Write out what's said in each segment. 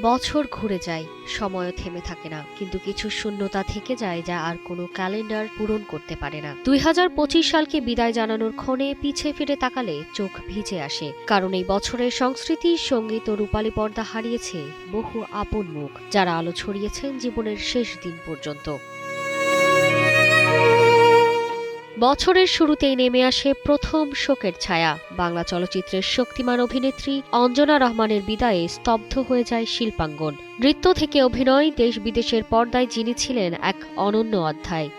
বছর ঘুরে যায়, সময়ও থেমে থাকে না, কিন্তু কিছু শূন্যতা থেকে যায় যা আর কোনো ক্যালেন্ডার পূরণ করতে পারে না। 2025 সালকে বিদায় জানানোর ক্ষণে পিছে ফিরে তাকালে চোখ ভিজে আসে, কারণ এই বছরের সংস্কৃতি, সঙ্গীত ও রূপালী পর্দা হারিয়েছে বহু আপন মুখ, যারা আলো ছড়িয়েছেন জীবনের শেষ দিন পর্যন্ত। বছরের শুরুতেই নেমে আসে প্রথম শোকের ছায়া। বাংলা চলচ্চিত্রের শক্তিমান অভিনেত্রী অঞ্জনা রহমানের বিদায়ে স্তব্ধ হয়ে যায় শিল্পাঙ্গন। নৃত্য থেকে অভিনয়, দেশ বিদেশের পর্দায় যিনি ছিলেন এক অনন্য অধ্যায়।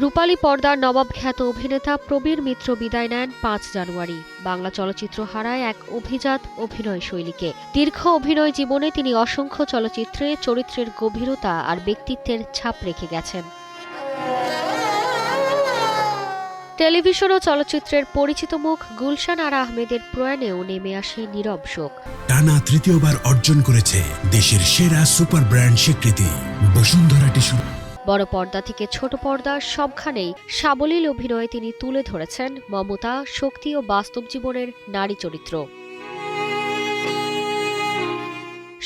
রূপালী পর্দার নবাব খ্যাত অভিনেতা প্রবীর মিত্র বিদায় নেন 5 জানুয়ারি। বাংলা চলচ্চিত্র হারায় এক অভিজাত অভিনয় শৈলীকে। দীর্ঘ অভিনয় জীবনে তিনি অসংখ্য চলচ্চিত্রে চরিত্রের গভীরতা আর ব্যক্তিত্বের ছাপ রেখে গেছেন। টেলিভিশন ও চলচ্চিত্রের পরিচিত মুখ গুলশান আরা আহমেদের প্রয়াণেও নেমে আসে নীরব শোক। টানা তৃতীয়বার অর্জন করেছে দেশের সেরা সুপার ব্র্যান্ড স্বীকৃতি বসুন্ধরা টিস্যু। বড় পর্দা থেকে ছোট পর্দা সবখানেই সাবলীল অভিনয়ে তিনি তুলে ধরেছেন মমতা, শক্তি ও বাস্তব জীবনের নারী চরিত্র।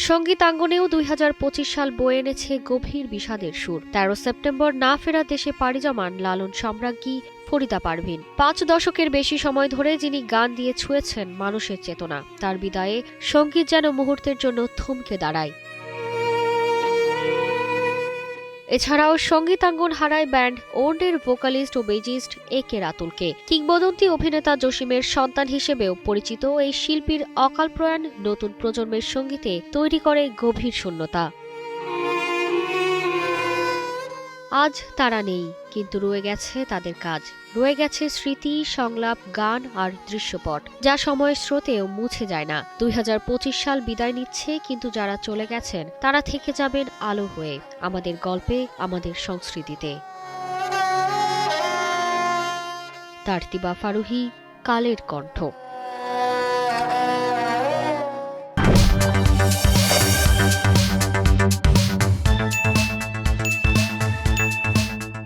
সঙ্গীতাঙ্গনেও 2025 সাল বয়ে এনেছে গভীর বিষাদের সুর। 13 সেপ্টেম্বর না ফেরা দেশে পাড়ি জমান লালন সম্রাজ্ঞী ফরিদা পারভিন। 5 দশকের বেশি সময় ধরে যিনি গান দিয়ে ছুঁয়েছেন মানুষের চেতনা, তার বিদায়ে সঙ্গীত যেন মুহূর্তের জন্য থমকে দাঁড়ায়। এছাড়াও সঙ্গীতাঙ্গন হারায় ব্যান্ড ওন্ডের ভোকালিস্ট ও বেজিস্ট একে রাতুলকে। কিংবদন্তি অভিনেতা জসিমের সন্তান হিসেবেও পরিচিত এই শিল্পীর অকাল প্রয়াণ নতুন প্রজন্মের সঙ্গীতে তৈরি করে গভীর শূন্যতা। আজ তারা নেই, কিন্তু রয়ে গেছে তাদের কাজ, রয়ে গেছে স্মৃতি, সংলাপ, গান আর দৃশ্যপট, যা সময়ের স্রোতেও মুছে যায় না। 2025 সাল বিদায় নিচ্ছে, কিন্তু যারা চলে গেছেন তারা থেকে যাবেন আলো হয়ে, আমাদের গল্পে, আমাদের সংস্কৃতিতে। তারতিবা ফারুহী, কালের কণ্ঠ।